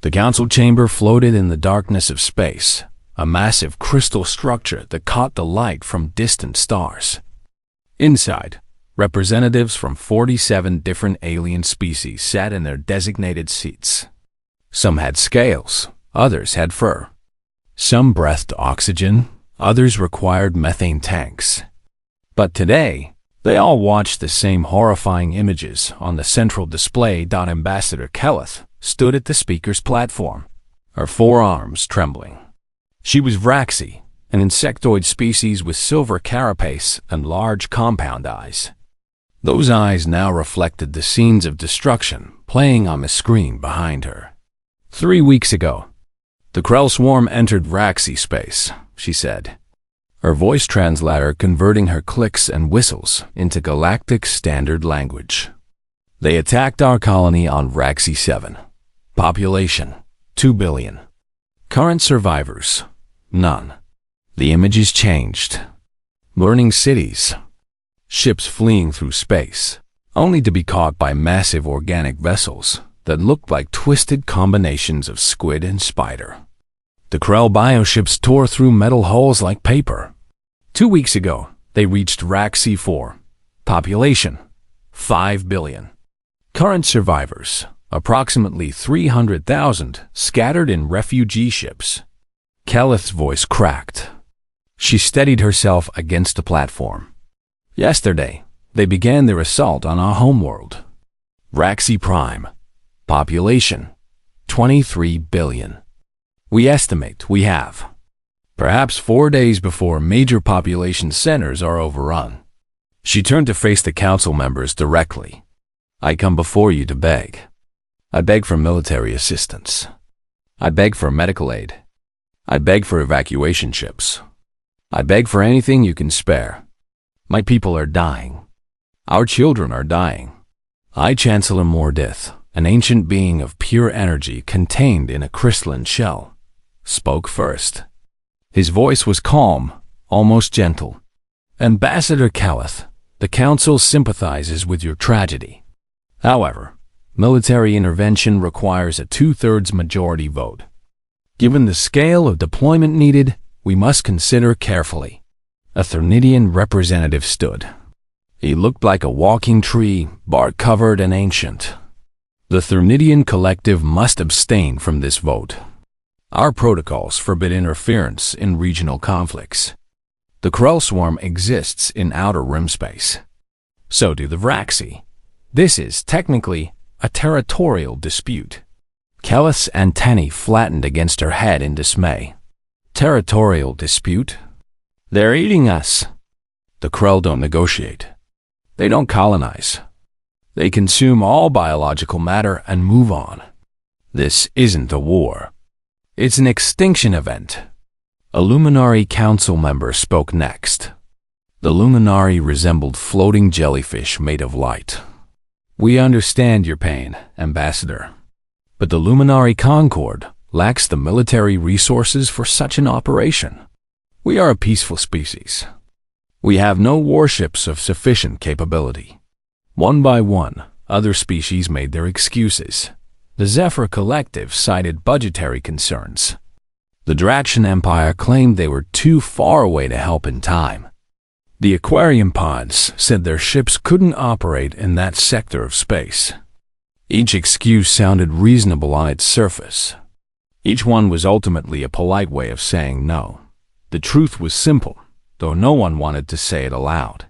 The council chamber floated in the darkness of space, a massive crystal structure that caught the light from distant stars. Inside, representatives from 47 different alien species sat in their designated seats. Some had scales, others had fur. Some breathed oxygen, others required methane tanks. But today, they all watched the same horrifying images on the central display. Ambassador Kelleth stood at the speaker's platform, her forearms trembling. She was Vraxi, an insectoid species with silver carapace and large compound eyes. Those eyes now reflected the scenes of destruction playing on the screen behind her. 3 weeks ago, the Krell swarm entered Vraxi space, she said, her voice translator converting her clicks and whistles into galactic standard language. They attacked our colony on Vraxi 7. Population, 2 billion. Current survivors, none. The images changed. Burning cities. Ships fleeing through space, only to be caught by massive organic vessels that looked like twisted combinations of squid and spider. The Krell bioships tore through metal hulls like paper. 2 weeks ago, they reached Vraxi 4. Population, 5 billion. Current survivors, approximately 300,000, scattered in refugee ships. Kelleth's voice cracked. She steadied herself against the platform. Yesterday, they began their assault on our homeworld. Vraxi Prime. Population, 23 billion. We estimate we have perhaps 4 days before major population centers are overrun. She turned to face the council members directly. I come before you to beg. I beg for military assistance. I beg for medical aid. I beg for evacuation ships. I beg for anything you can spare. My people are dying. Our children are dying. I, Chancellor Mordith, an ancient being of pure energy contained in a crystalline shell, spoke first. His voice was calm, almost gentle. Ambassador Kelleth, the Council sympathizes with your tragedy. However, military intervention requires a 2/3 majority vote. Given the scale of deployment needed, we must consider carefully. A Thernidian representative stood. He looked like a walking tree, bark-covered and ancient. The Thernidian collective must abstain from this vote. Our protocols forbid interference in regional conflicts. The Krell swarm exists in outer rim space. So do the Vraxi. This is, technically, a territorial dispute. Kelleth's antennae flattened against her head in dismay. Territorial dispute? They're eating us. The Krell don't negotiate. They don't colonize. They consume all biological matter and move on. This isn't a war. It's an extinction event. A Luminary Council member spoke next. The Luminary resembled floating jellyfish made of light. We understand your pain, Ambassador. But the Luminary Concord lacks the military resources for such an operation. We are a peaceful species. We have no warships of sufficient capability. One by one, other species made their excuses. The Zephyr Collective cited budgetary concerns. The Draxian Empire claimed they were too far away to help in time. The Aquarium Pods said their ships couldn't operate in that sector of space. Each excuse sounded reasonable on its surface. Each one was ultimately a polite way of saying no. The truth was simple, though no one wanted to say it aloud.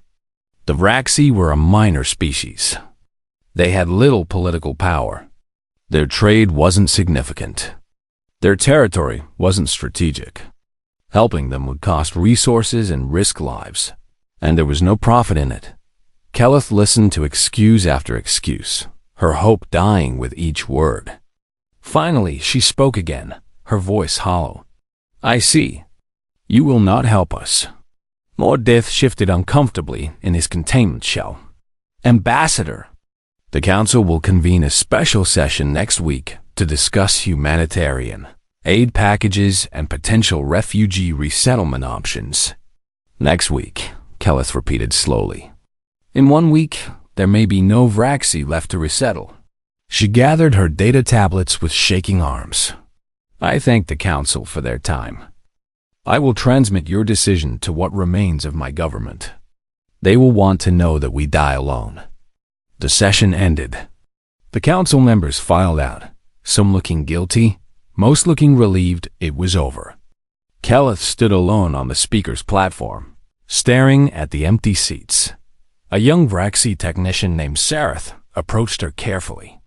The Vraxi were a minor species. They had little political power. Their trade wasn't significant. Their territory wasn't strategic. Helping them would cost resources and risk lives, and there was no profit in it. Kelleth listened to excuse after excuse, her hope dying with each word. Finally, she spoke again, her voice hollow. I see. You will not help us. Mordith shifted uncomfortably in his containment shell. Ambassador! The Council will convene a special session next week to discuss humanitarian aid packages and potential refugee resettlement options. Next week, Kelleth repeated slowly. In 1 week, there may be no Vraxi left to resettle. She gathered her data tablets with shaking arms. I thank the Council for their time. I will transmit your decision to what remains of my government. They will want to know that we die alone. The session ended. The council members filed out, some looking guilty, most looking relieved it was over. Kelleth stood alone on the speaker's platform, staring at the empty seats. A young Vraxi technician named Sareth approached her carefully.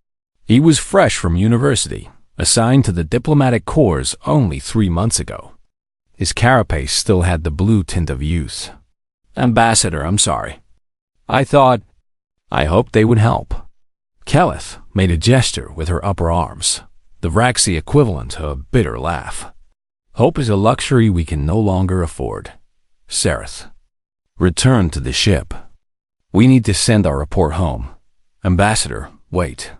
He was fresh from university, assigned to the diplomatic corps only 3 months ago. His carapace still had the blue tint of youth. Ambassador, I'm sorry. I hoped they would help. Kelleth made a gesture with her upper arms, the Vraxi equivalent to a bitter laugh. Hope is a luxury we can no longer afford. Sareth, return to the ship. We need to send our report home. Ambassador, wait.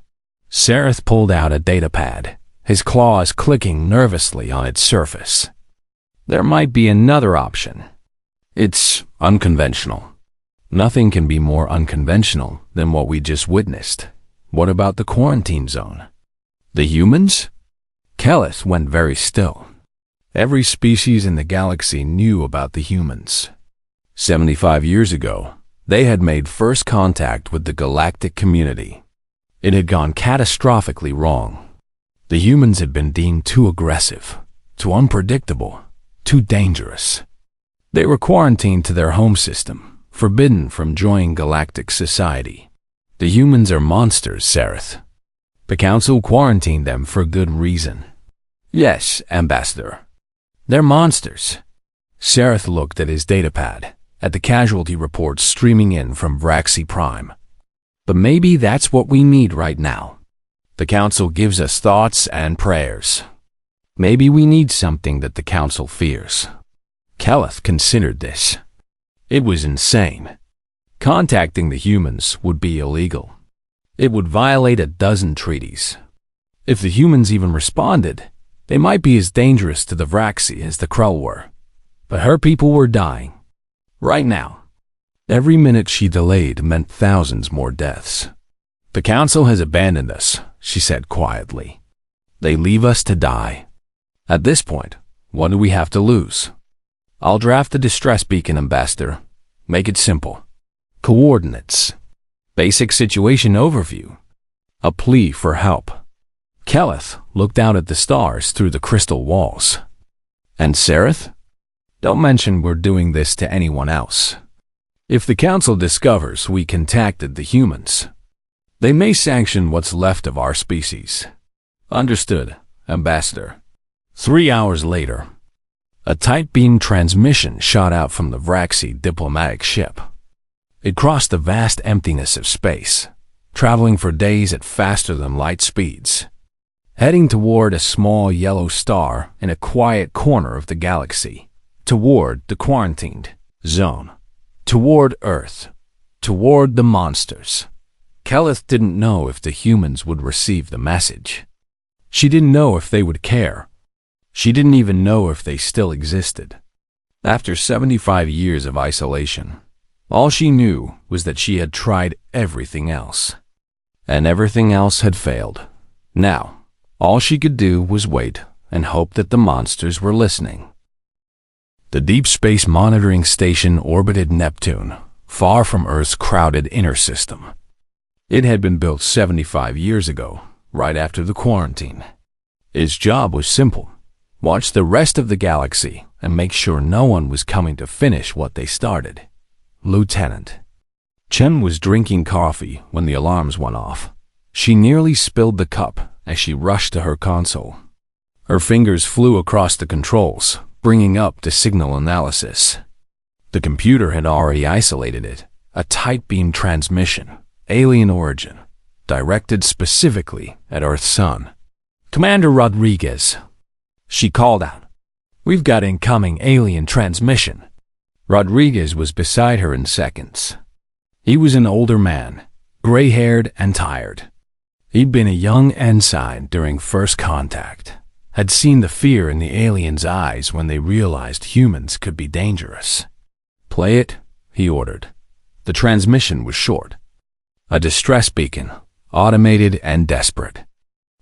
Sareth pulled out a datapad, his claws clicking nervously on its surface. There might be another option. It's unconventional. Nothing can be more unconventional than what we just witnessed. What about the quarantine zone? The humans? Kelleth went very still. Every species in the galaxy knew about the humans. 75 years ago, they had made first contact with the galactic community. It had gone catastrophically wrong. The humans had been deemed too aggressive, too unpredictable, too dangerous. They were quarantined to their home system, forbidden from joining galactic society. The humans are monsters, Sareth. The council quarantined them for good reason. Yes, Ambassador. They're monsters. Sareth looked at his datapad, at the casualty reports streaming in from Vraxi Prime. But maybe that's what we need right now. The council gives us thoughts and prayers. Maybe we need something that the council fears. Kelleth considered this. It was insane. Contacting the humans would be illegal. It would violate a dozen treaties. If the humans even responded, they might be as dangerous to the Vraxi as the Krull were. But her people were dying. Right now. Every minute she delayed meant thousands more deaths. The council has abandoned us, she said quietly. They leave us to die. At this point, what do we have to lose? I'll draft the distress beacon, Ambassador. Make it simple. Coordinates. Basic situation overview. A plea for help. Kelleth looked out at the stars through the crystal walls. And Sareth? Don't mention we're doing this to anyone else. If the council discovers we contacted the humans, they may sanction what's left of our species. Understood, Ambassador. 3 hours later, a tight beam transmission shot out from the Vraxi diplomatic ship. It crossed the vast emptiness of space, traveling for days at faster than light speeds, heading toward a small yellow star in a quiet corner of the galaxy, toward the quarantined zone, toward Earth, toward the monsters. Kelleth didn't know if the humans would receive the message. She didn't know if they would care. She didn't even know if they still existed. After 75 years of isolation, all she knew was that she had tried everything else. And everything else had failed. Now, all she could do was wait and hope that the monsters were listening. The Deep Space Monitoring Station orbited Neptune, far from Earth's crowded inner system. It had been built 75 years ago, right after the quarantine. Its job was simple. Watch the rest of the galaxy and make sure no one was coming to finish what they started. Lieutenant. Chen was drinking coffee when the alarms went off. She nearly spilled the cup as she rushed to her console. Her fingers flew across the controls, bringing up the signal analysis. The computer had already isolated it, a tight beam transmission, alien origin, directed specifically at Earth's sun. Commander Rodriguez. She called out, "We've got incoming alien transmission." Rodriguez was beside her in seconds. He was an older man, gray-haired and tired. He'd been a young ensign during first contact, had seen the fear in the aliens' eyes when they realized humans could be dangerous. "Play it," he ordered. The transmission was short. A distress beacon, automated and desperate.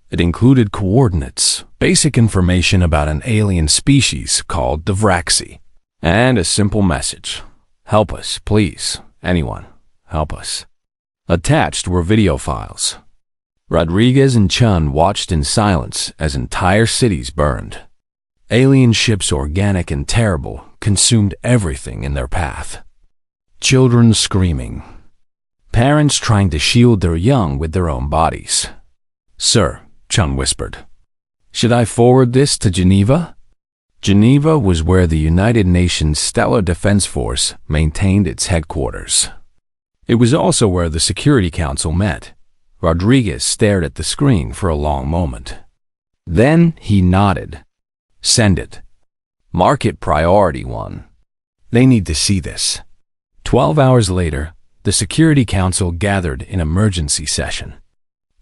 It included coordinates, basic information about an alien species called the Vraxi, and a simple message: "Help us, please. Anyone, help us." Attached were video files. Rodriguez and Chun watched in silence as entire cities burned. Alien ships, organic and terrible, consumed everything in their path. Children screaming. Parents trying to shield their young with their own bodies. "Sir," Chun whispered, "should I forward this to Geneva?" Geneva was where the United Nations Stellar Defense Force maintained its headquarters. It was also where the Security Council met. Rodriguez stared at the screen for a long moment. Then he nodded. "Send it. Mark it Priority 1. They need to see this." 12 hours later, the Security Council gathered in emergency session.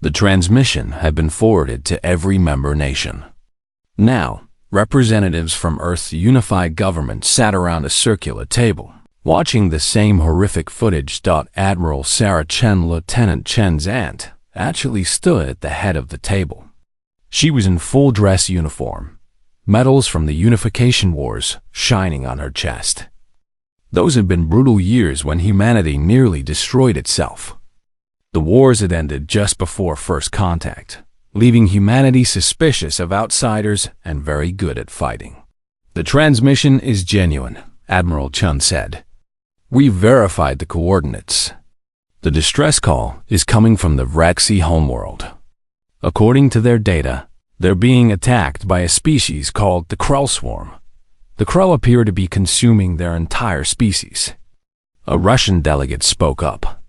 The transmission had been forwarded to every member nation. Now, representatives from Earth's unified government sat around a circular table, watching the same horrific footage. Admiral Sarah Chen, Lieutenant Chen's aunt, actually stood at the head of the table. She was in full dress uniform, medals from the Unification Wars shining on her chest. Those had been brutal years when humanity nearly destroyed itself. The wars had ended just before first contact, leaving humanity suspicious of outsiders and very good at fighting. "The transmission is genuine," Admiral Chun said. "We've verified the coordinates. The distress call is coming from the Vraxi homeworld. According to their data, they're being attacked by a species called the Krull swarm. The Krull appear to be consuming their entire species." A Russian delegate spoke up.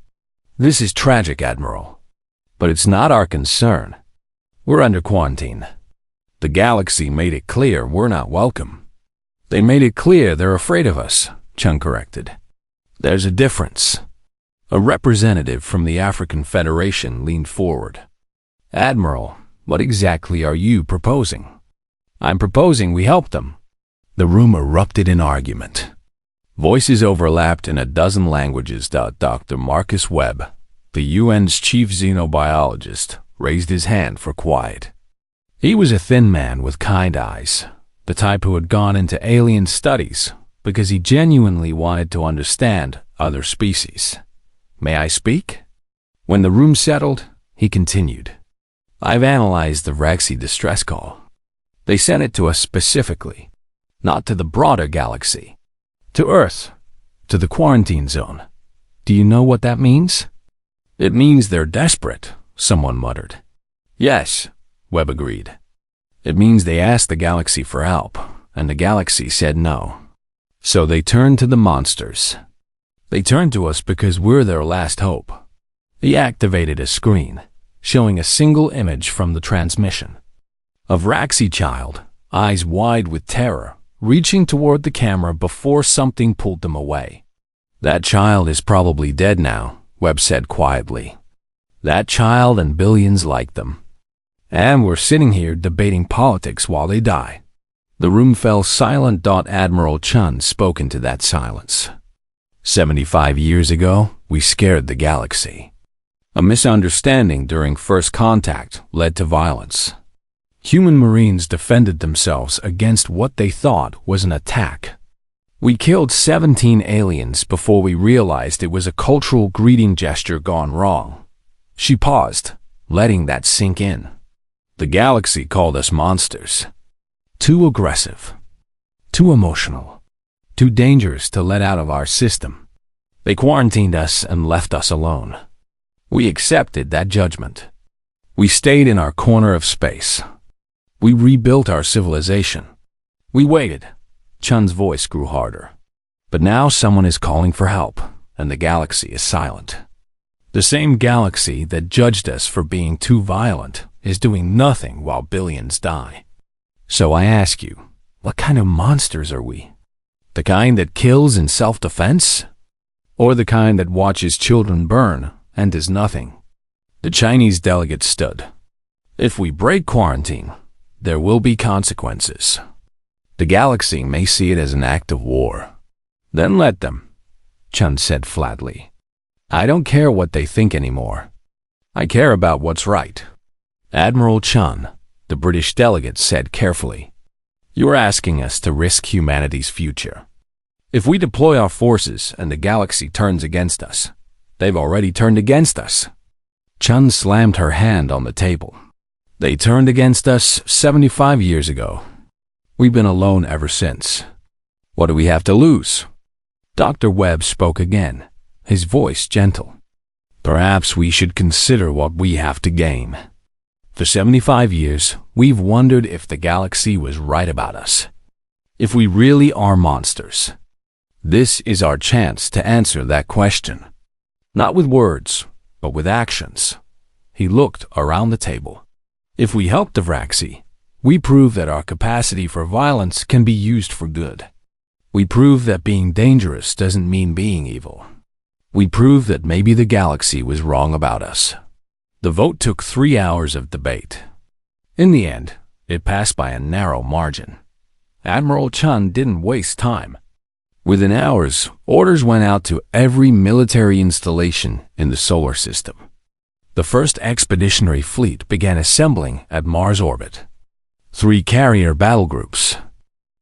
"This is tragic, Admiral. But it's not our concern. We're under quarantine. The galaxy made it clear we're not welcome." "They made it clear they're afraid of us," Chun corrected. "There's a difference." A representative from the African Federation leaned forward. "Admiral, what exactly are you proposing?" "I'm proposing we help them." The room erupted in argument. Voices overlapped in a dozen languages. Dr. Marcus Webb, the UN's chief xenobiologist, raised his hand for quiet. He was a thin man with kind eyes, the type who had gone into alien studies because he genuinely wanted to understand other species. "May I speak?" When the room settled, he continued. "I've analyzed the Vraxi distress call. They sent it to us specifically, not to the broader galaxy. To Earth, to the quarantine zone. Do you know what that means?" "It means they're desperate," someone muttered. "Yes," Webb agreed. "It means they asked the galaxy for help, and the galaxy said no. So they turned to the monsters. They turned to us because we're their last hope." He activated a screen, showing a single image from the transmission. A Vraxi child, eyes wide with terror, reaching toward the camera before something pulled them away. "That child is probably dead now," Webb said quietly. "That child and billions like them. And we're sitting here debating politics while they die." The room fell silent. Admiral Chun spoke into that silence. 75 years ago, we scared the galaxy. A misunderstanding during first contact led to violence. Human Marines defended themselves against what they thought was an attack. We killed 17 aliens before we realized it was a cultural greeting gesture gone wrong. She paused, letting that sink in. The galaxy called us monsters. Too aggressive. Too emotional. Too dangerous to let out of our system. They quarantined us and left us alone. We accepted that judgment. We stayed in our corner of space. We rebuilt our civilization. We waited. Chun's voice grew harder. But now someone is calling for help, and the galaxy is silent. The same galaxy that judged us for being too violent is doing nothing while billions die. So I ask you, what kind of monsters are we? The kind that kills in self-defense? Or the kind that watches children burn and does nothing? The Chinese delegate stood. If we break quarantine, there will be consequences. The galaxy may see it as an act of war. Then let them, Chun said flatly. I don't care what they think anymore. I care about what's right. Admiral Chun, the British delegate, said carefully. You're asking us to risk humanity's future. If we deploy our forces and the galaxy turns against us, they've already turned against us. Chun slammed her hand on the table. They turned against us 75 years ago. We've been alone ever since. What do we have to lose? Dr. Webb spoke again, his voice gentle. Perhaps we should consider what we have to gain. For 75 years, we've wondered if the galaxy was right about us. If we really are monsters. This is our chance to answer that question. Not with words, but with actions. He looked around the table. If we help the Vraxi, we prove that our capacity for violence can be used for good. We prove that being dangerous doesn't mean being evil. We prove that maybe the galaxy was wrong about us. The vote took 3 hours of debate. In the end, it passed by a narrow margin. Admiral Chun didn't waste time. Within hours, orders went out to every military installation in the solar system. The first expeditionary fleet began assembling at Mars orbit. 3 carrier battle groups,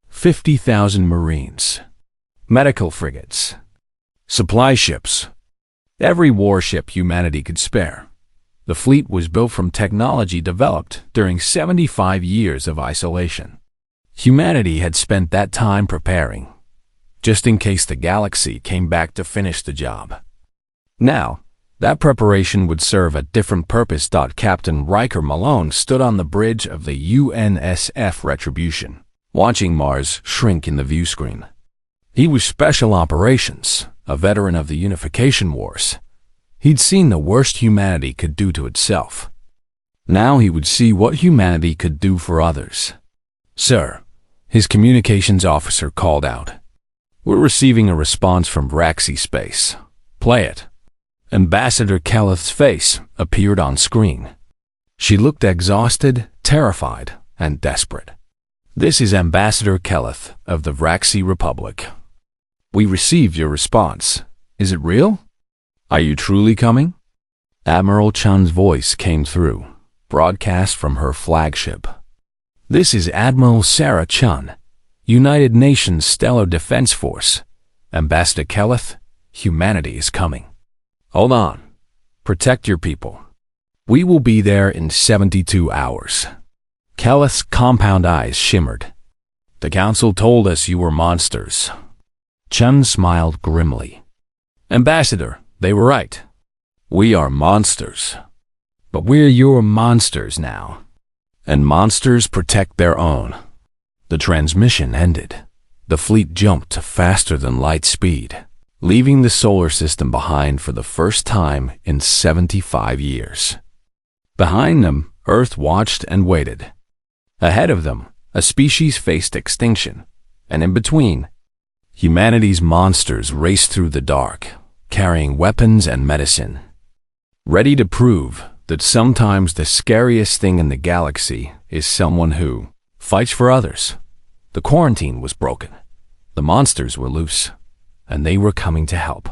50,000 Marines, medical frigates, supply ships, every warship humanity could spare. The fleet was built from technology developed during 75 years of isolation. Humanity had spent that time preparing, just in case the galaxy came back to finish the job. Now, that preparation would serve a different purpose. Captain Riker Malone stood on the bridge of the UNSF Retribution, watching Mars shrink in the view screen. He was Special Operations, a veteran of the Unification Wars. He'd seen the worst humanity could do to itself. Now he would see what humanity could do for others. Sir, his communications officer called out. We're receiving a response from Vraxi Space. Play it. Ambassador Kelleth's face appeared on screen. She looked exhausted, terrified, and desperate. This is Ambassador Kelleth of the Vraxi Republic. We received your response. Is it real? Are you truly coming? Admiral Chun's voice came through, broadcast from her flagship. This is Admiral Sarah Chun, United Nations Stellar Defense Force. Ambassador Kelleth, humanity is coming. Hold on. Protect your people. We will be there in 72 hours. Kelleth's compound eyes shimmered. The Council told us you were monsters. Chun smiled grimly. Ambassador, they were right. We are monsters. But we're your monsters now. And monsters protect their own. The transmission ended. The fleet jumped to faster than light speed, leaving the solar system behind for the first time in 75 years. Behind them, Earth watched and waited. Ahead of them, a species faced extinction, and in between, humanity's monsters raced through the dark, carrying weapons and medicine, ready to prove that sometimes the scariest thing in the galaxy is someone who fights for others. The quarantine was broken. The monsters were loose, and they were coming to help.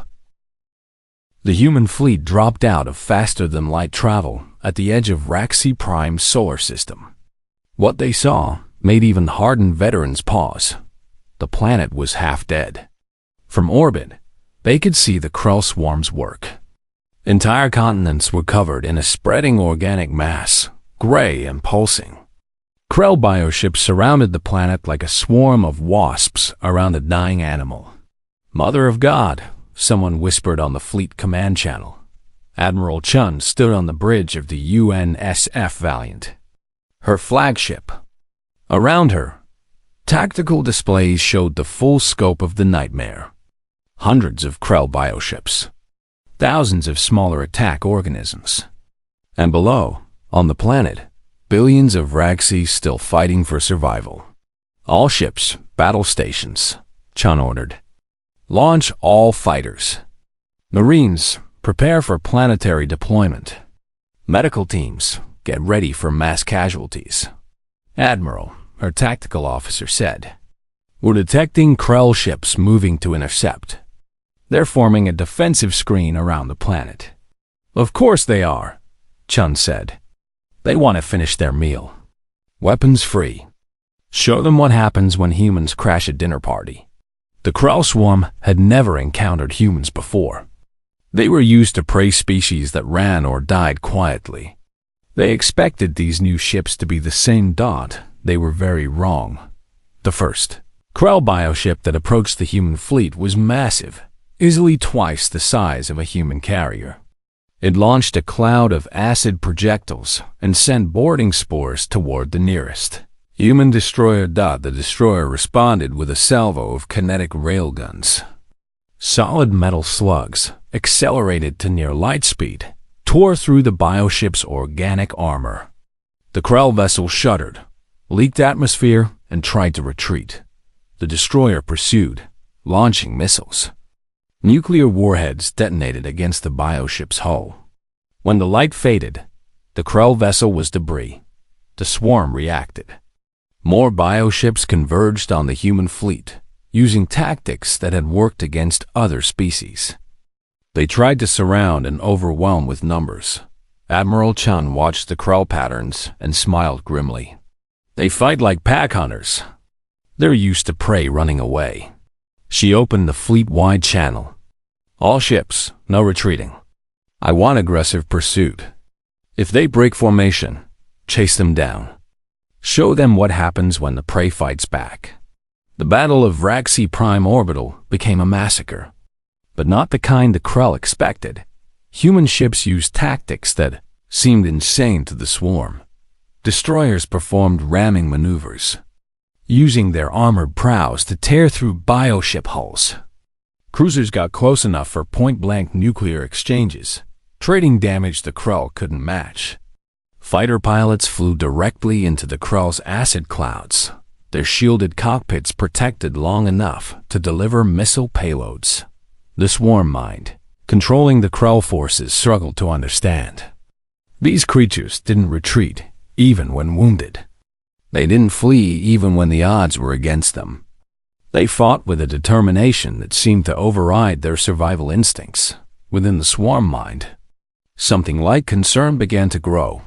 The human fleet dropped out of faster-than-light travel at the edge of Vraxi Prime's solar system. What they saw made even hardened veterans pause. The planet was half dead. From orbit, they could see the Krell swarms work. Entire continents were covered in a spreading organic mass, gray and pulsing. Krell bioships surrounded the planet like a swarm of wasps around a dying animal. Mother of God, someone whispered on the fleet command channel. Admiral Chun stood on the bridge of the UNSF Valiant, her flagship. Around her, tactical displays showed the full scope of the nightmare. Hundreds of Krell bioships, thousands of smaller attack organisms. And below, on the planet, billions of Vraxi still fighting for survival. All ships, battle stations, Chun ordered. Launch all fighters. Marines, prepare for planetary deployment. Medical teams, get ready for mass casualties. Admiral, her tactical officer, said, We're detecting Krell ships moving to intercept. They're forming a defensive screen around the planet. Of course they are. Chun said. They want to finish their meal. Weapons free. Show them what happens when humans crash a dinner party. The Krell swarm had never encountered humans before. They were used to prey species that ran or died quietly. They expected these new ships to be the same. They were very wrong. The first Krell bioship that approached the human fleet was massive, easily twice the size of a human carrier. It launched a cloud of acid projectiles and sent boarding spores toward the nearest human destroyer. The destroyer responded with a salvo of kinetic railguns. Solid metal slugs, accelerated to near light speed, tore through the bioship's organic armor. The Krell vessel shuddered, leaked atmosphere, and tried to retreat. The destroyer pursued, launching missiles. Nuclear warheads detonated against the bioship's hull. When the light faded, the Krell vessel was debris. The swarm reacted. More bioships converged on the human fleet, using tactics that had worked against other species. They tried to surround and overwhelm with numbers. Admiral Chun watched the Krell patterns and smiled grimly. They fight like pack hunters. They're used to prey running away. She opened the fleet-wide channel. All ships, no retreating. I want aggressive pursuit. If they break formation, chase them down. Show them what happens when the prey fights back. The Battle of Vraxi Prime Orbital became a massacre, but not the kind the Krell expected. Human ships used tactics that seemed insane to the swarm. Destroyers performed ramming maneuvers, using their armored prows to tear through bioship hulls. Cruisers got close enough for point-blank nuclear exchanges, trading damage the Krell couldn't match. Fighter pilots flew directly into the Krell's acid clouds, their shielded cockpits protected long enough to deliver missile payloads. The swarm mind, controlling the Krell forces, struggled to understand. These creatures didn't retreat, even when wounded. They didn't flee even when the odds were against them. They fought with a determination that seemed to override their survival instincts. Within the swarm mind, something like concern began to grow.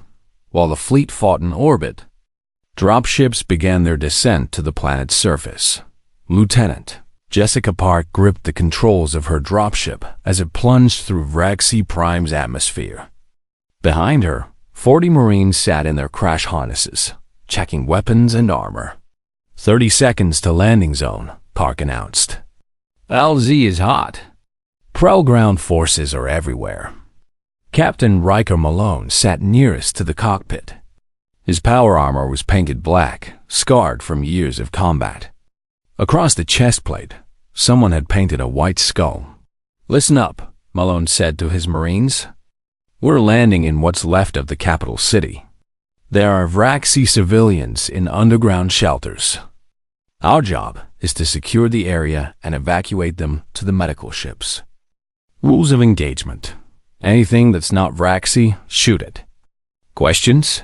While the fleet fought in orbit, dropships began their descent to the planet's surface. Lieutenant Jessica Park gripped the controls of her dropship as it plunged through Vraxi Prime's atmosphere. Behind her, 40 Marines sat in their crash harnesses, checking weapons and armor. 30 seconds to landing zone, Park announced. LZ is hot. Krell ground forces are everywhere. Captain Riker Malone sat nearest to the cockpit. His power armor was painted black, scarred from years of combat. Across the chest plate, someone had painted a white skull. Listen up, Malone said to his Marines. We're landing in what's left of the capital city. There are Vraxi civilians in underground shelters. Our job is to secure the area and evacuate them to the medical ships. Rules of engagement. Anything that's not Vraxi, shoot it. Questions?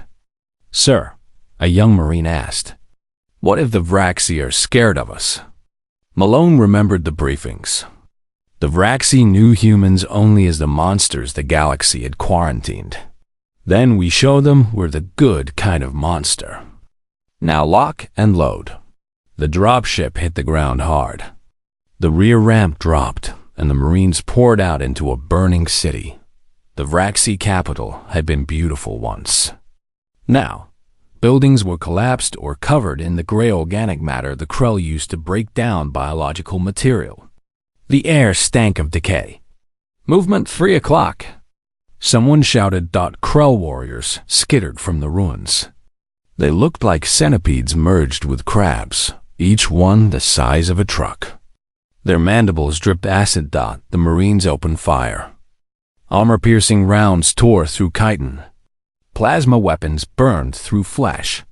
Sir, a young Marine asked. What if the Vraxi are scared of us? Malone remembered the briefings. The Vraxi knew humans only as the monsters the galaxy had quarantined. Then we show them we're the good kind of monster. Now lock and load. The dropship hit the ground hard. The rear ramp dropped, and the Marines poured out into a burning city. The Vraxi capital had been beautiful once. Now, buildings were collapsed or covered in the gray organic matter the Krell used to break down biological material. The air stank of decay. Movement 3 o'clock. Someone shouted. Krell warriors skittered from the ruins. They looked like centipedes merged with crabs, each one the size of a truck. Their mandibles dripped acid. The Marines opened fire. Armor-piercing rounds tore through chitin. Plasma weapons burned through flesh.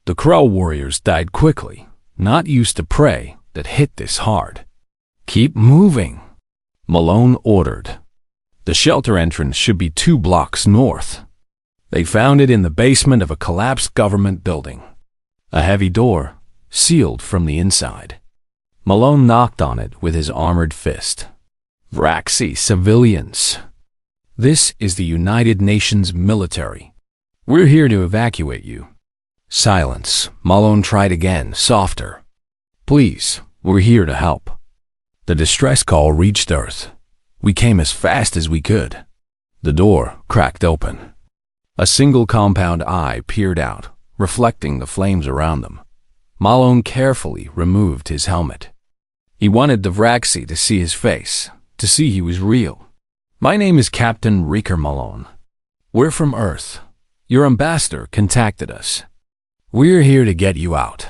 The Krell warriors died quickly, not used to prey that hit this hard. Keep moving, Malone ordered. The shelter entrance should be 2 blocks north. They found it in the basement of a collapsed government building. A heavy door, sealed from the inside. Malone knocked on it with his armored fist. Vraxi civilians. This is the United Nations military. We're here to evacuate you. Silence. Malone tried again, softer. Please, we're here to help. The distress call reached Earth. We came as fast as we could. The door cracked open. A single compound eye peered out, reflecting the flames around them. Malone carefully removed his helmet. He wanted the Vraxi to see his face, to see he was real. My name is Captain Riker Malone. We're from Earth. Your ambassador contacted us. We're here to get you out.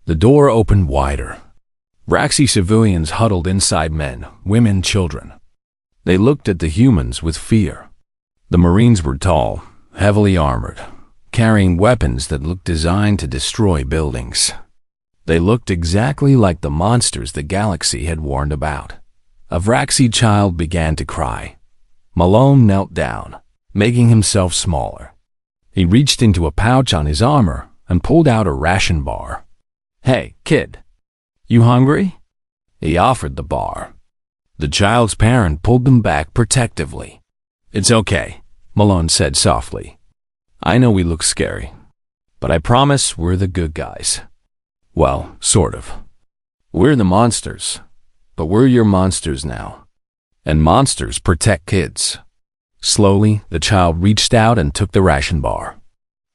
The door opened wider. Vraxi civilians huddled inside, men, women, children. They looked at the humans with fear. The Marines were tall, heavily armored, carrying weapons that looked designed to destroy buildings. They looked exactly like the monsters the galaxy had warned about. A Vraxi child began to cry. Malone knelt down, making himself smaller. He reached into a pouch on his armor and pulled out a ration bar. Hey, kid, you hungry? He offered the bar. The child's parent pulled them back protectively. It's okay, Malone said softly. I know we look scary, but I promise we're the good guys. Well, sort of. We're the monsters, but we're your monsters now. And monsters protect kids. Slowly, the child reached out and took the ration bar.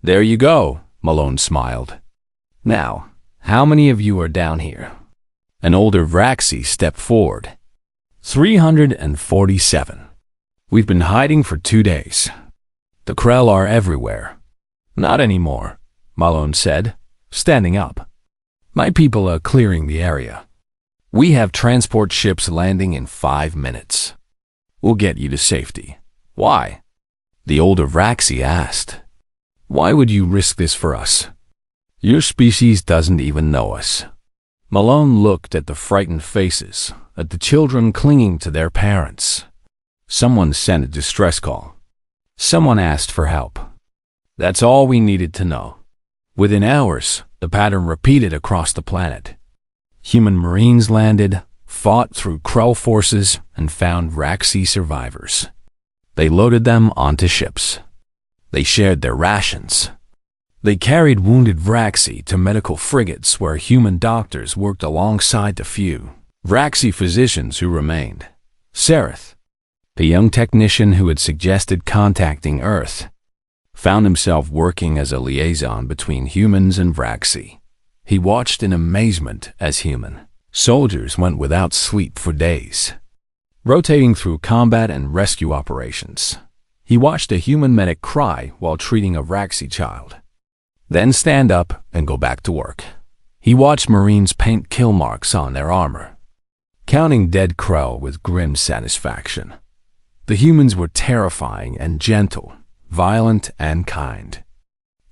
There you go, Malone smiled. Now, how many of you are down here? An older Vraxi stepped forward. 347. We've been hiding for 2 days. The Krell are everywhere. Not anymore, Malone said, standing up. My people are clearing the area. We have transport ships landing in 5 minutes. We'll get you to safety. Why? The older Vraxi asked. Why would you risk this for us? Your species doesn't even know us. Malone looked at the frightened faces, at the children clinging to their parents. Someone sent a distress call. Someone asked for help. That's all we needed to know. Within hours, the pattern repeated across the planet. Human Marines landed, fought through Krell forces, and found Vraxi survivors. They loaded them onto ships. They shared their rations. They carried wounded Vraxi to medical frigates where human doctors worked alongside the few Vraxi physicians who remained. Sereth, the young technician who had suggested contacting Earth, found himself working as a liaison between humans and Vraxi. He watched in amazement as human soldiers went without sleep for days, rotating through combat and rescue operations. He watched a human medic cry while treating a Vraxi child, then stand up and go back to work. He watched Marines paint kill marks on their armor, counting dead Krell with grim satisfaction. The humans were terrifying and gentle, violent and kind.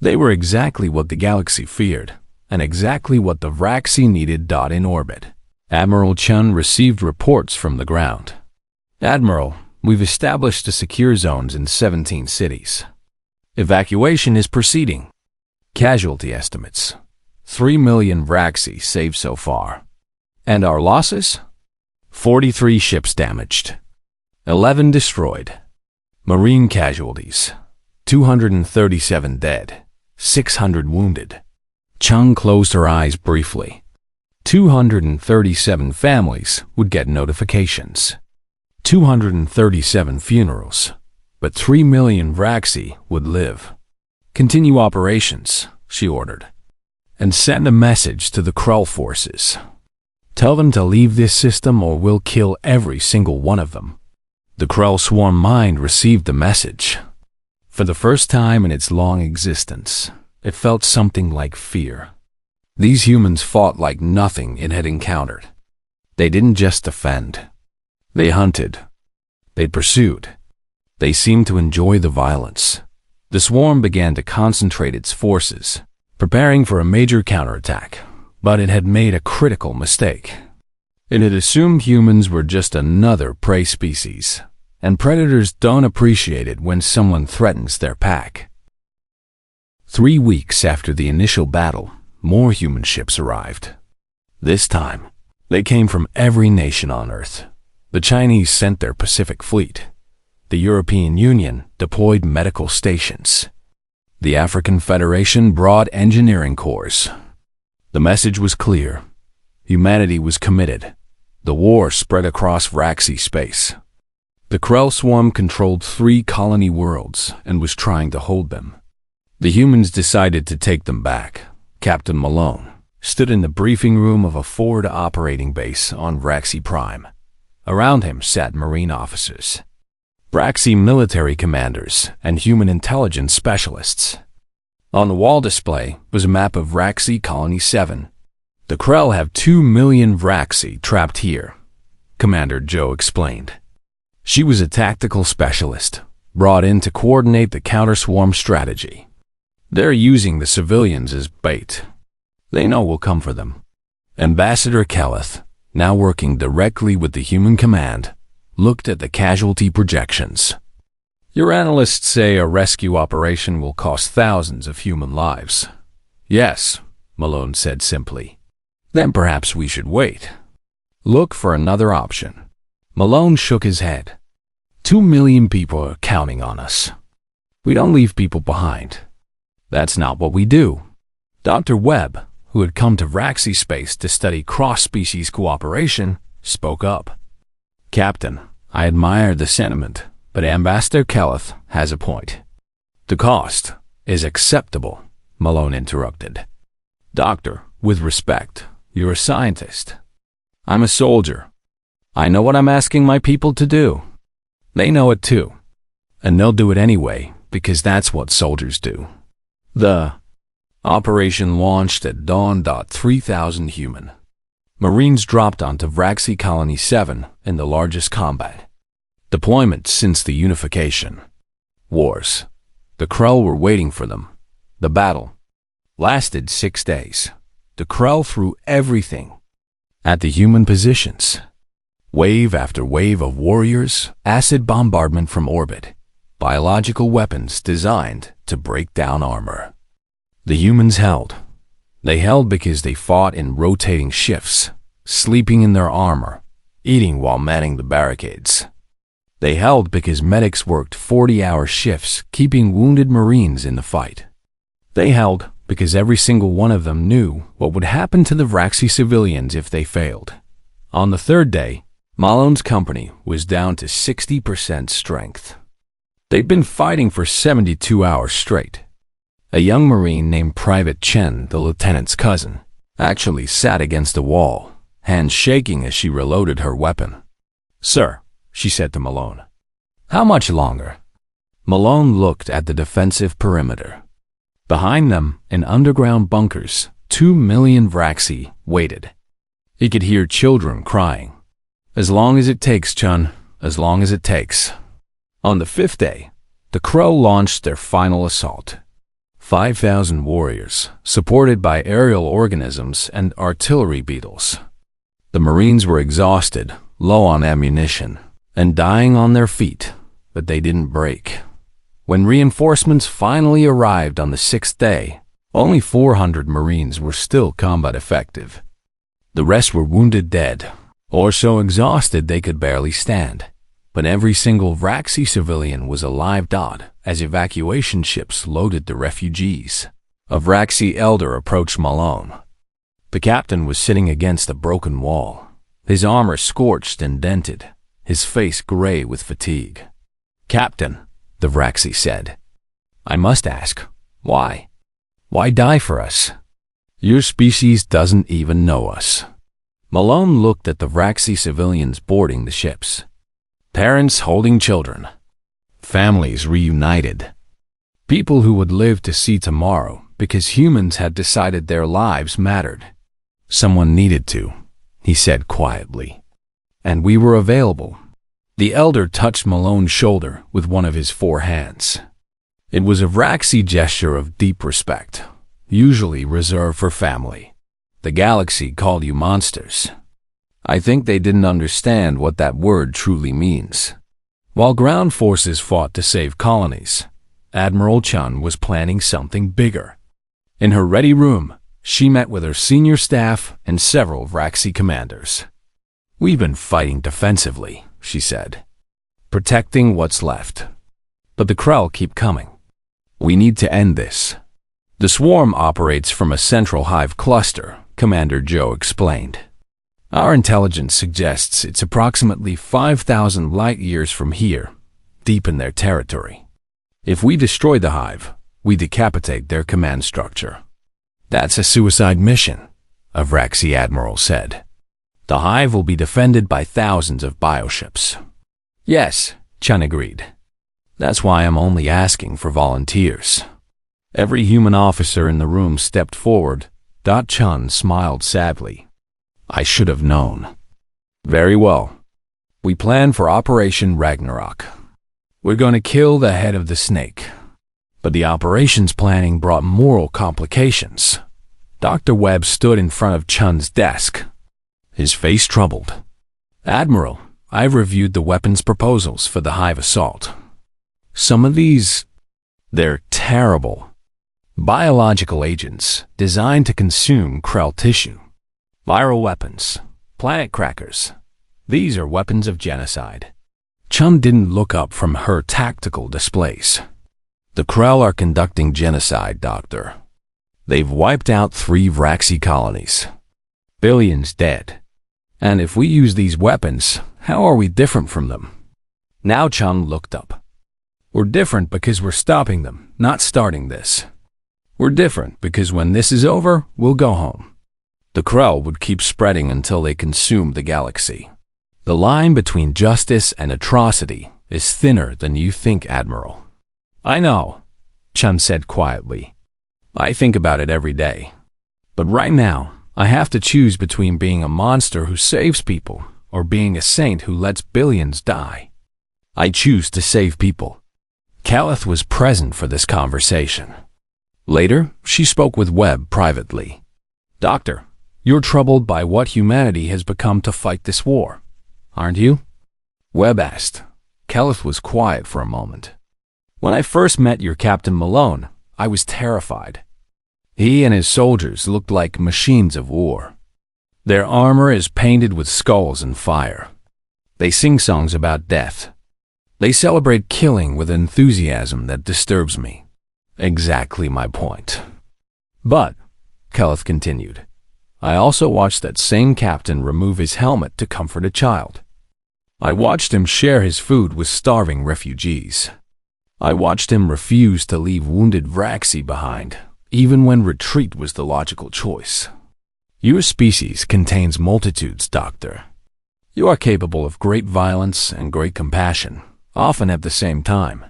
They were exactly what the galaxy feared, and exactly what the Vraxi needed. In orbit, Admiral Chun received reports from the ground. Admiral, we've established the secure zones in 17 cities. Evacuation is proceeding. Casualty estimates: 3 million Vraxi saved so far. And our losses? 43 ships damaged, 11 destroyed. Marine casualties: 237 dead, 600 wounded. Chung closed her eyes briefly. 237 families would get notifications. 237 funerals, but 3 million Vraxi would live. Continue operations, she ordered, and send a message to the Krell forces. Tell them to leave this system or we'll kill every single one of them. The Krell swarm mind received the message. For the first time in its long existence, it felt something like fear. These humans fought like nothing it had encountered. They didn't just defend. They hunted. They pursued. They seemed to enjoy the violence. The swarm began to concentrate its forces, preparing for a major counterattack, but it had made a critical mistake. It had assumed humans were just another prey species, and predators don't appreciate it when someone threatens their pack. 3 weeks after the initial battle, more human ships arrived. This time, they came from every nation on Earth. The Chinese sent their Pacific Fleet. The European Union deployed medical stations. The African Federation brought engineering corps. The message was clear. Humanity was committed. The war spread across Raxi space. The Krell swarm controlled 3 colony worlds and was trying to hold them. The humans decided to take them back. Captain Malone stood in the briefing room of a forward operating base on Raxi Prime. Around him sat Marine officers, Raxi military commanders, and human intelligence specialists. On the wall display was a map of Raxi Colony 7. The Krell have 2 million Raxi trapped here, Commander Joe explained. She was a tactical specialist, brought in to coordinate the counter-swarm strategy. They're using the civilians as bait. They know we'll come for them. Ambassador Kelleth, now working directly with the human command, looked at the casualty projections. Your analysts say a rescue operation will cost thousands of human lives. Yes, Malone said simply. Then perhaps we should wait. Look for another option. Malone shook his head. 2 million people are counting on us. We don't leave people behind. That's not what we do. Dr. Webb, who had come to Raxi space to study cross-species cooperation, spoke up. Captain, I admire the sentiment, but Ambassador Kelleth has a point. The cost is acceptable, Malone interrupted. Doctor, with respect, you're a scientist. I'm a soldier. I know what I'm asking my people to do. They know it too. And they'll do it anyway, because that's what soldiers do. The operation launched at dawn. 3,000 human Marines dropped onto Raxi Colony 7 in the largest combat deployment since the unification. Wars. The Krell were waiting for them. The battle lasted 6 days. The Krell threw everything at the human positions. Wave after wave of warriors, acid bombardment from orbit, biological weapons designed to break down armor. The humans held. They held because they fought in rotating shifts, sleeping in their armor, eating while manning the barricades. They held because medics worked 40-hour shifts, keeping wounded Marines in the fight. They held because every single one of them knew what would happen to the Raxi civilians if they failed. On the 3rd day, Malone's company was down to 60% strength. They'd been fighting for 72 hours straight. A young Marine named Private Chen, the lieutenant's cousin, actually sat against a wall, hands shaking as she reloaded her weapon. Sir, she said to Malone, how much longer? Malone looked at the defensive perimeter. Behind them, in underground bunkers, 2 million Raxi waited. He could hear children crying. As long as it takes, Chun, as long as it takes. On the 5th day, the Krell launched their final assault. 5,000 warriors, supported by aerial organisms and artillery beetles. The Marines were exhausted, low on ammunition, and dying on their feet, but they didn't break. When reinforcements finally arrived on the 6th day, only 400 Marines were still combat effective. The rest were wounded dead, or so exhausted they could barely stand. But every single Raxi civilian was alive. As evacuation ships loaded the refugees, a Raxi elder approached Malone. The captain was sitting against a broken wall, his armor scorched and dented, his face gray with fatigue. Captain, the Raxi said, I must ask, why? Why die for us? Your species doesn't even know us. Malone looked at the Raxi civilians boarding the ships. Parents holding children. Families reunited. People who would live to see tomorrow because humans had decided their lives mattered. Someone needed to, he said quietly. And we were available. The elder touched Malone's shoulder with one of his 4 hands. It was a Raxi gesture of deep respect, usually reserved for family. The galaxy called you monsters. I think they didn't understand what that word truly means. While ground forces fought to save colonies, Admiral Chun was planning something bigger. In her ready room, she met with her senior staff and several Raxi commanders. We've been fighting defensively, she said. protecting what's left. But the Krell keep coming. We need to end this. The swarm operates from a central hive cluster, Commander Joe explained. Our intelligence suggests it's approximately 5,000 light-years from here, deep in their territory. If we destroy the hive, we decapitate their command structure. That's a suicide mission, a Vraxi admiral said. The hive will be defended by thousands of bioships. Yes, Chun agreed. That's why I'm only asking for volunteers. Every human officer in the room stepped forward. Chun smiled sadly. I should have known. Very well. We plan for Operation Ragnarok. We're going to kill the head of the snake. But the operations planning brought moral complications. Dr. Webb stood in front of Chun's desk, his face troubled. Admiral, I've reviewed the weapons proposals for the hive assault. Some of these, they're terrible. Biological agents designed to consume Krell tissue. Viral weapons, planet crackers. These are weapons of genocide. Chun didn't look up from her tactical displays. The Krell are conducting genocide, Doctor. They've wiped out 3 Vraxi colonies. Billions dead. And if we use these weapons, how are we different from them? Now Chun looked up. We're different because we're stopping them, not starting this. We're different because when this is over, we'll go home. The Krell would keep spreading until they consumed the galaxy. The line between justice and atrocity is thinner than you think, Admiral. I know, Chun said quietly. I think about it every day. But right now, I have to choose between being a monster who saves people or being a saint who lets billions die. I choose to save people. Calith was present for this conversation. Later, she spoke with Webb privately. Doctor, you're troubled by what humanity has become to fight this war, aren't you? Webb asked. Calith was quiet for a moment. When I first met your Captain Malone, I was terrified. He and his soldiers looked like machines of war. Their armor is painted with skulls and fire. They sing songs about death. They celebrate killing with enthusiasm that disturbs me. Exactly my point. But, Calith continued, I also watched that same captain remove his helmet to comfort a child. I watched him share his food with starving refugees. I watched him refuse to leave wounded Vraxi behind, even when retreat was the logical choice. Your species contains multitudes, Doctor. You are capable of great violence and great compassion, often at the same time.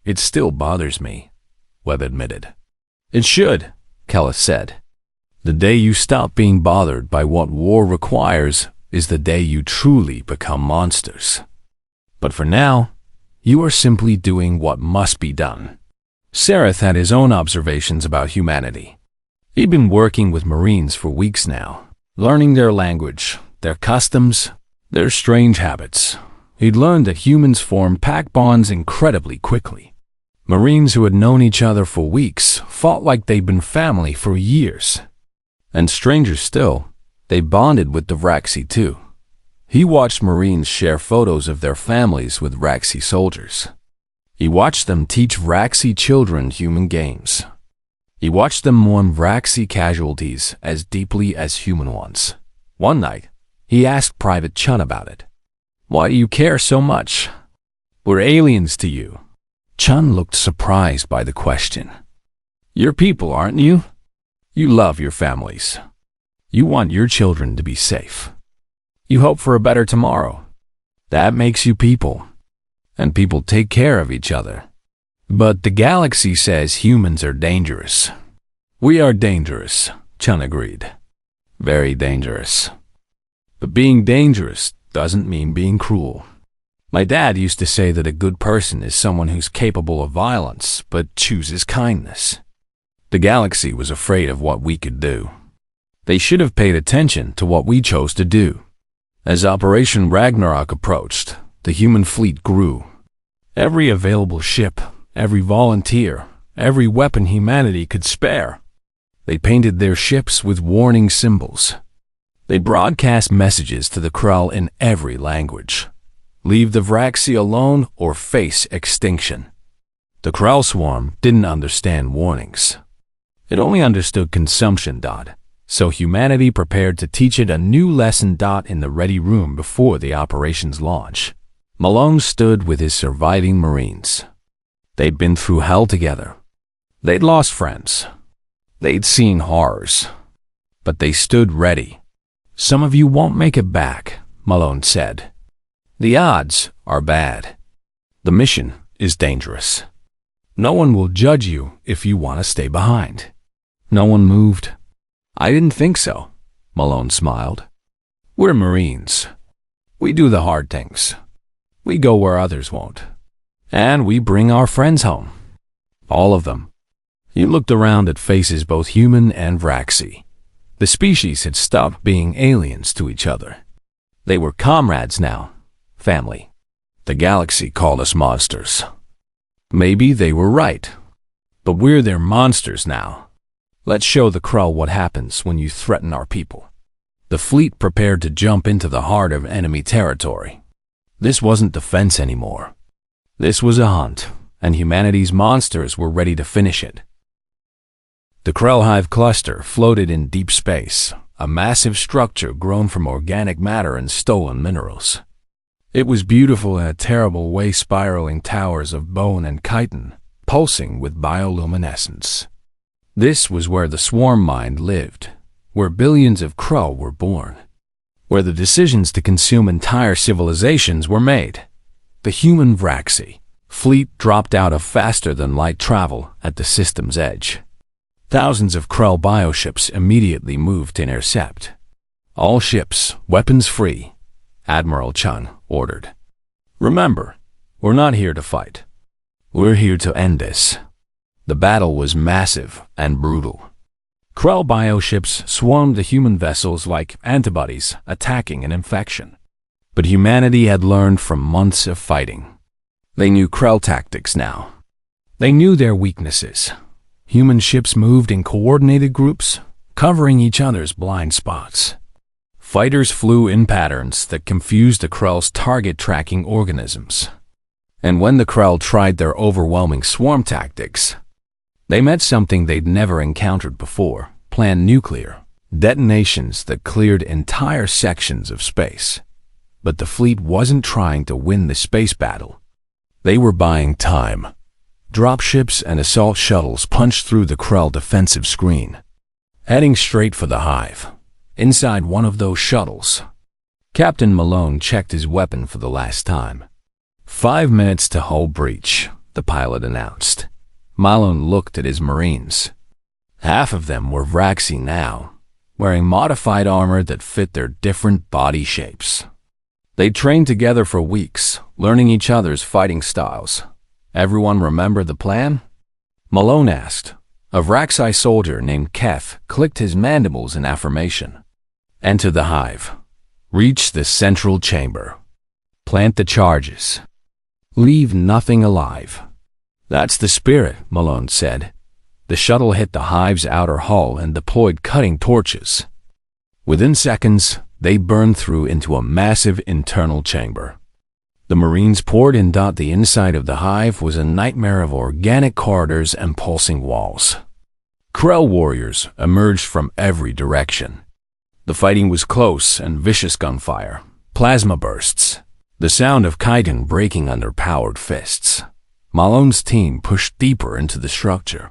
It still bothers me, Webb admitted. It should, Calith said. The day you stop being bothered by what war requires is the day you truly become monsters. But for now, you are simply doing what must be done. Sereth had his own observations about humanity. He'd been working with Marines for weeks now, learning their language, their customs, their strange habits. He'd learned that humans form pack bonds incredibly quickly. Marines who had known each other for weeks fought like they'd been family for years. And stranger still, they bonded with the Vraxi too. He watched Marines share photos of their families with Vraxi soldiers. He watched them teach Vraxi children human games. He watched them mourn Vraxi casualties as deeply as human ones. One night, he asked Private Chun about it. Why do you care so much? We're aliens to you. Chun looked surprised by the question. You're people, aren't you? You love your families. You want your children to be safe. You hope for a better tomorrow. That makes you people. And people take care of each other. But the galaxy says humans are dangerous. We are dangerous, Chun agreed. Very dangerous. But being dangerous doesn't mean being cruel. My dad used to say that a good person is someone who's capable of violence but chooses kindness. The galaxy was afraid of what we could do. They should have paid attention to what we chose to do. As Operation Ragnarok approached, the human fleet grew. Every available ship, every volunteer, every weapon humanity could spare. They painted their ships with warning symbols. They broadcast messages to the Krell in every language. Leave the Vraxi alone or face extinction. The Krell swarm didn't understand warnings. It only understood consumption. So humanity prepared to teach it a new lesson. In the ready room before the operation's launch, Malone stood with his surviving Marines. They'd been through hell together. They'd lost friends. They'd seen horrors. But they stood ready. "Some of you won't make it back," Malone said. "The odds are bad. The mission is dangerous. No one will judge you if you want to stay behind." No one moved. "I didn't think so," Malone smiled. "We're Marines. We do the hard things. We go where others won't. And we bring our friends home. All of them." He looked around at faces both human and Vraxi. The species had stopped being aliens to each other. They were comrades now. Family. The galaxy called us monsters. Maybe they were right. But we're their monsters now. Let's show the Krell what happens when you threaten our people. The fleet prepared to jump into the heart of enemy territory. This wasn't defense anymore. This was a hunt, and humanity's monsters were ready to finish it. The Krell Hive cluster floated in deep space, a massive structure grown from organic matter and stolen minerals. It was beautiful in a terrible way, spiraling towers of bone and chitin, pulsing with bioluminescence. This was where the swarm mind lived, where billions of Krell were born, where the decisions to consume entire civilizations were made. The human Vraxi fleet dropped out of faster-than-light travel at the system's edge. Thousands of Krell bioships immediately moved to intercept. "All ships, weapons free," Admiral Chun ordered. "Remember, we're not here to fight. We're here to end this." The battle was massive and brutal. Krell bioships swarmed the human vessels like antibodies attacking an infection. But humanity had learned from months of fighting. They knew Krell tactics now. They knew their weaknesses. Human ships moved in coordinated groups, covering each other's blind spots. Fighters flew in patterns that confused the Krell's target-tracking organisms. And when the Krell tried their overwhelming swarm tactics, they met something they'd never encountered before: planned nuclear detonations that cleared entire sections of space. But the fleet wasn't trying to win the space battle. They were buying time. Dropships and assault shuttles punched through the Krell defensive screen, heading straight for the hive. Inside one of those shuttles, Captain Malone checked his weapon for the last time. 5 minutes to hull breach, the pilot announced. Malone looked at his Marines. Half of them were Vraxi now, wearing modified armor that fit their different body shapes. They trained together for weeks, learning each other's fighting styles. "Everyone remember the plan?" Malone asked. A Vraxi soldier named Kef clicked his mandibles in affirmation. "Enter the hive. Reach the central chamber. Plant the charges. Leave nothing alive." "That's the spirit," Malone said. The shuttle hit the hive's outer hull and deployed cutting torches. Within seconds, they burned through into a massive internal chamber. The Marines poured in. The inside of the hive was a nightmare of organic corridors and pulsing walls. Krell warriors emerged from every direction. The fighting was close and vicious: gunfire, plasma bursts, the sound of chitin breaking under powered fists. Malone's team pushed deeper into the structure.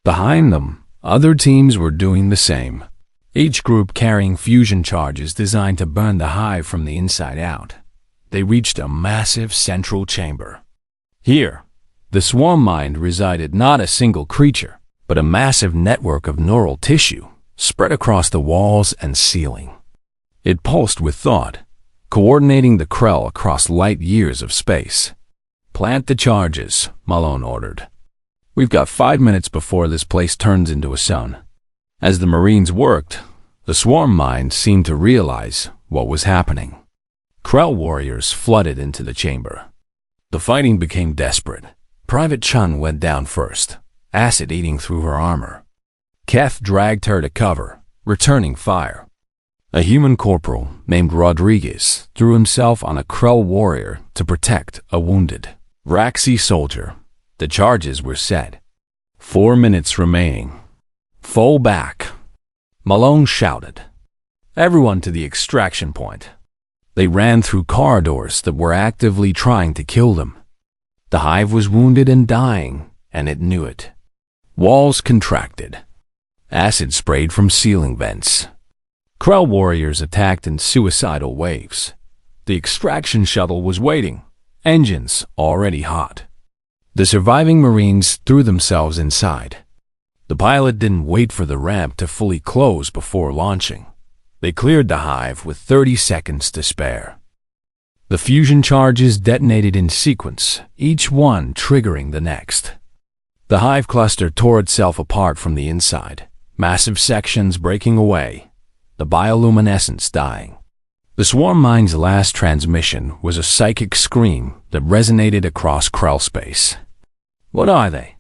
Behind them, other teams were doing the same, each group carrying fusion charges designed to burn the hive from the inside out. They reached a massive central chamber. Here, the swarm mind resided: not a single creature, but a massive network of neural tissue spread across the walls and ceiling. It pulsed with thought, coordinating the Krell across light years of space. "Plant the charges," Malone ordered. "We've got 5 minutes before this place turns into a sun." As the Marines worked, the swarm mind seemed to realize what was happening. Krell warriors flooded into the chamber. The fighting became desperate. Private Chun went down first, acid eating through her armor. Kef dragged her to cover, returning fire. A human corporal named Rodriguez threw himself on a Krell warrior to protect a wounded Raxi soldier. The charges were set. 4 minutes remaining. Fall back, Malone shouted. Everyone to the extraction point. They ran through corridors that were actively trying to kill them. The hive was wounded and dying, and it knew it. Walls contracted. Acid sprayed from ceiling vents. Krell warriors attacked in suicidal waves. The extraction shuttle was waiting, engines already hot. The surviving Marines threw themselves inside. The pilot didn't wait for the ramp to fully close before launching. They cleared the hive with 30 seconds to spare. The fusion charges detonated in sequence, each one triggering the next. The hive cluster tore itself apart from the inside, massive sections breaking away, the bioluminescence dying. The swarm mine's last transmission was a psychic scream that resonated across Krell space. What are they?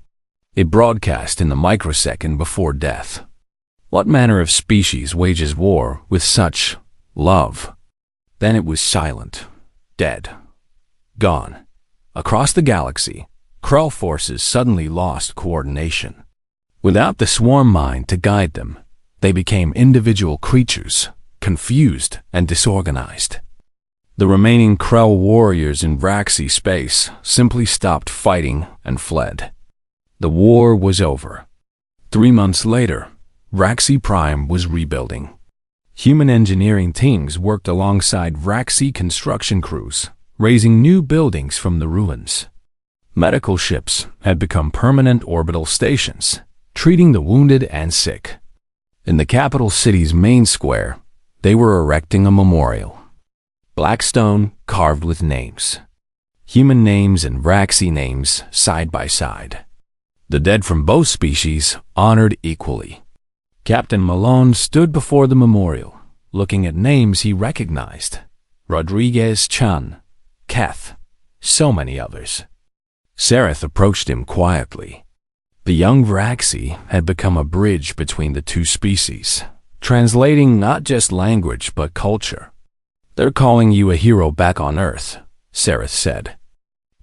It broadcast in the microsecond before death. What manner of species wages war with such love? Then it was silent, dead, gone. Across the galaxy, Krell forces suddenly lost coordination. Without the swarm mind to guide them, they became individual creatures, confused and disorganized. The remaining Krell warriors in Raxi space simply stopped fighting and fled. The war was over. 3 months later, Raxi Prime was rebuilding. Human engineering teams worked alongside Raxi construction crews, raising new buildings from the ruins. Medical ships had become permanent orbital stations, treating the wounded and sick. In the capital city's main square, they were erecting a memorial. Black stone carved with names. Human names and Raxi names side by side. The dead from both species honored equally. Captain Malone stood before the memorial, looking at names he recognized. Rodriguez Chan, Keth, so many others. Sereth approached him quietly. The young Raxi had become a bridge between the two species, translating not just language but culture. They're calling you a hero back on Earth, Sereth said.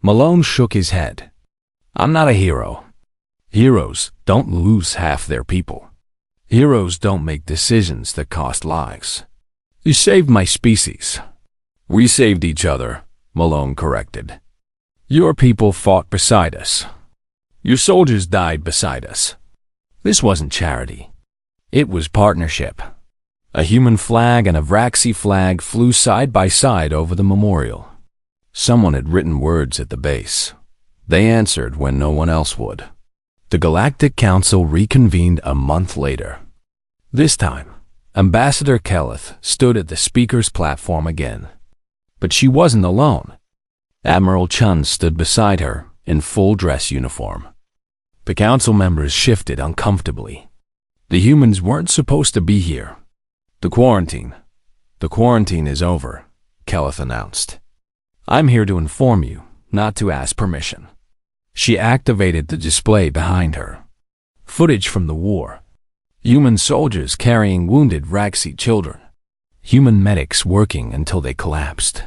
Malone shook his head. I'm not a hero. Heroes don't lose half their people. Heroes don't make decisions that cost lives. You saved my species. We saved each other, Malone corrected. Your people fought beside us. Your soldiers died beside us. This wasn't charity. It was partnership. A human flag and a Raxi flag flew side by side over the memorial. Someone had written words at the base. They answered when no one else would. The Galactic Council reconvened a month later. This time, Ambassador Kelleth stood at the speaker's platform again. But she wasn't alone. Admiral Chun stood beside her in full dress uniform. The council members shifted uncomfortably. The humans weren't supposed to be here. The quarantine is over, Kelleth announced. I'm here to inform you, not to ask permission. She activated the display behind her. Footage from the war. Human soldiers carrying wounded Raxi children. Human medics working until they collapsed.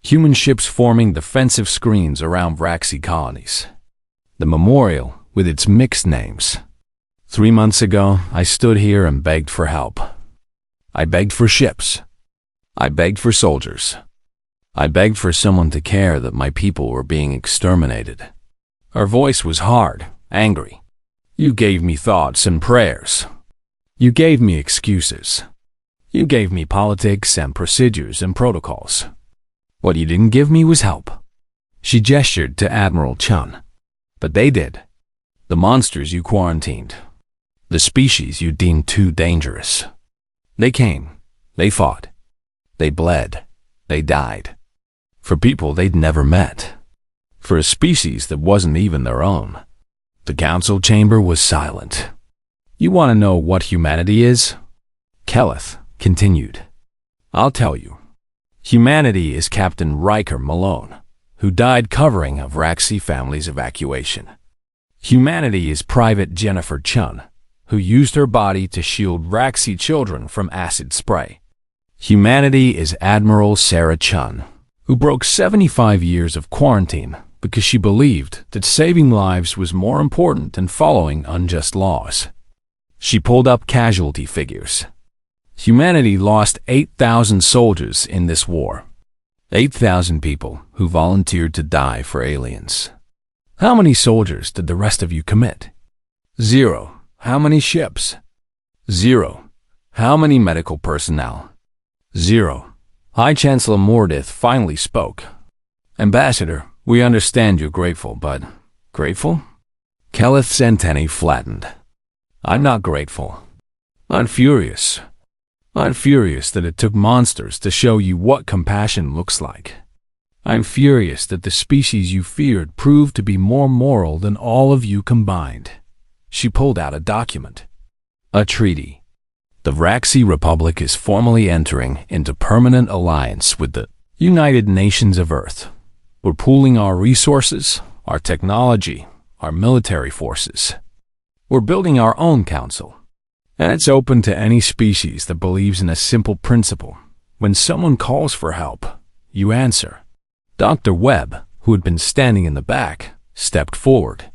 Human ships forming defensive screens around Raxi colonies. The memorial with its mixed names. 3 months ago, I stood here and begged for help. I begged for ships. I begged for soldiers. I begged for someone to care that my people were being exterminated. Her voice was hard, angry. You gave me thoughts and prayers. You gave me excuses. You gave me politics and procedures and protocols. What you didn't give me was help. She gestured to Admiral Chun. But they did. The monsters you quarantined. The species you deemed too dangerous. They came. They fought. They bled. They died. For people they'd never met. For a species that wasn't even their own. The council chamber was silent. You want to know what humanity is? Kelleth continued. I'll tell you. Humanity is Captain Riker Malone, who died covering of Raxi family's evacuation. Humanity is Private Jennifer Chun, who used her body to shield Raxi children from acid spray. Humanity is Admiral Sarah Chun, who broke 75 years of quarantine because she believed that saving lives was more important than following unjust laws. She pulled up casualty figures. Humanity lost 8,000 soldiers in this war. 8,000 people who volunteered to die for aliens. How many soldiers did the rest of you commit? 0. How many ships? 0. How many medical personnel? 0. High Chancellor Mordith finally spoke. Ambassador, we understand you're grateful, but grateful? Keleth's antennae flattened. I'm not grateful. I'm furious. I'm furious that it took monsters to show you what compassion looks like. I'm furious that the species you feared proved to be more moral than all of you combined. She pulled out a document. A treaty. The Vraxi Republic is formally entering into permanent alliance with the United Nations of Earth. We're pooling our resources, our technology, our military forces. We're building our own council. And it's open to any species that believes in a simple principle. When someone calls for help, you answer. Dr. Webb, who had been standing in the back, stepped forward.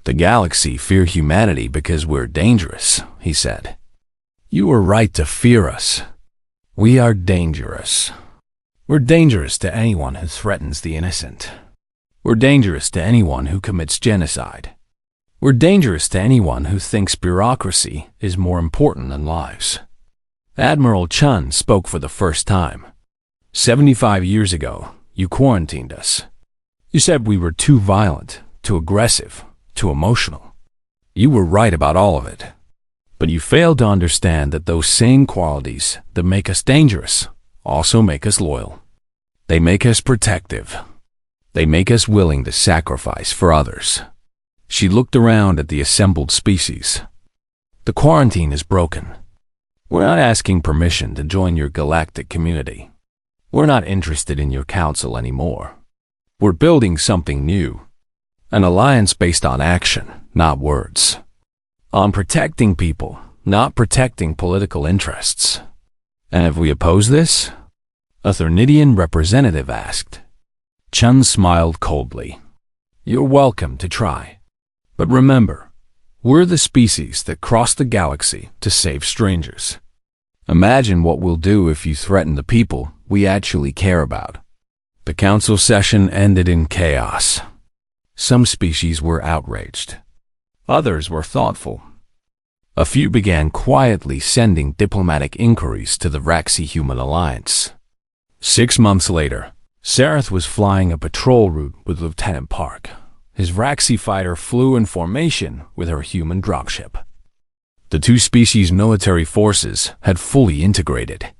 The galaxy fear humanity because we're dangerous, he said. You were right to fear us. We are dangerous. We're dangerous to anyone who threatens the innocent. We're dangerous to anyone who commits genocide. We're dangerous to anyone who thinks bureaucracy is more important than lives. Admiral Chun spoke for the first time. 75 years ago, you quarantined us. You said we were too violent, too aggressive, too emotional. You were right about all of it. But you failed to understand that those same qualities that make us dangerous also make us loyal. They make us protective. They make us willing to sacrifice for others. She looked around at the assembled species. The quarantine is broken. We're not asking permission to join your galactic community. We're not interested in your council anymore. We're building something new. An alliance based on action, not words. On protecting people, not protecting political interests. And if we oppose this? A Thernidian representative asked. Chun smiled coldly. You're welcome to try. But remember, we're the species that crossed the galaxy to save strangers. Imagine what we'll do if you threaten the people we actually care about. The council session ended in chaos. Some species were outraged. Others were thoughtful. A few began quietly sending diplomatic inquiries to the Vraxi-Human Alliance. 6 months later, Sareth was flying a patrol route with Lieutenant Park. His Vraxi fighter flew in formation with her human dropship. The two species' military forces had fully integrated.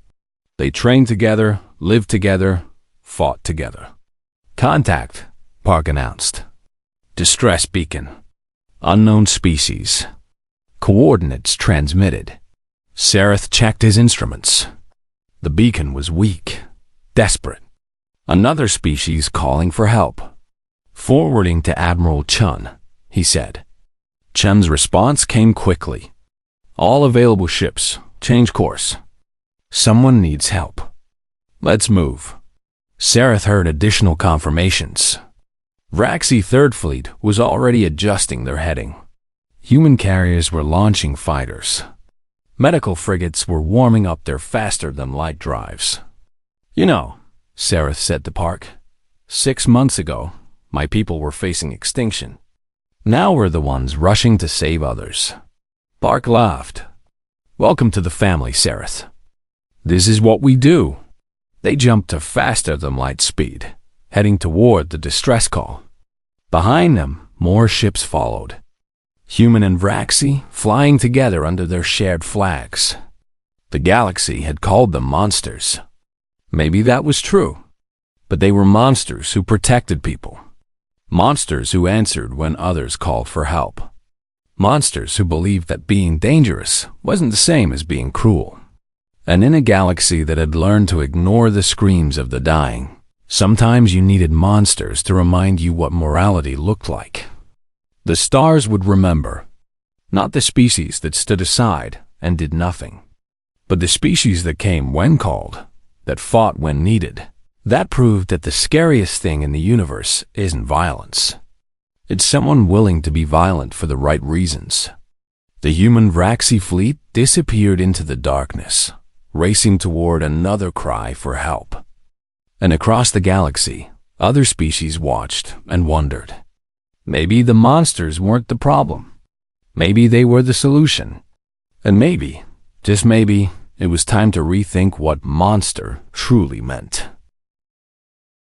They trained together, lived together, fought together. Contact, Park announced. Distress beacon. Unknown species. Coordinates transmitted. Sareth checked his instruments. The beacon was weak, desperate. Another species calling for help. Forwarding to Admiral Chun, he said. Chun's response came quickly. All available ships, change course. Someone needs help. Let's move. Sareth heard additional confirmations. Vraxi Third Fleet was already adjusting their heading. Human carriers were launching fighters. Medical frigates were warming up their faster-than-light drives. You know, Sareth said to Park, 6 months ago, my people were facing extinction. Now we're the ones rushing to save others. Park laughed. Welcome to the family, Sareth. This is what we do. They jumped to faster-than-light speed, heading toward the distress call. Behind them, more ships followed. Human and Vraxi flying together under their shared flags. The galaxy had called them monsters. Maybe that was true, but they were monsters who protected people. Monsters who answered when others called for help. Monsters who believed that being dangerous wasn't the same as being cruel. And in a galaxy that had learned to ignore the screams of the dying, sometimes you needed monsters to remind you what morality looked like. The stars would remember, not the species that stood aside and did nothing, but the species that came when called, that fought when needed. That proved that the scariest thing in the universe isn't violence. It's someone willing to be violent for the right reasons. The human Vraxi fleet disappeared into the darkness, racing toward another cry for help. And across the galaxy, other species watched and wondered. Maybe the monsters weren't the problem. Maybe they were the solution. And maybe, just maybe, it was time to rethink what monster truly meant.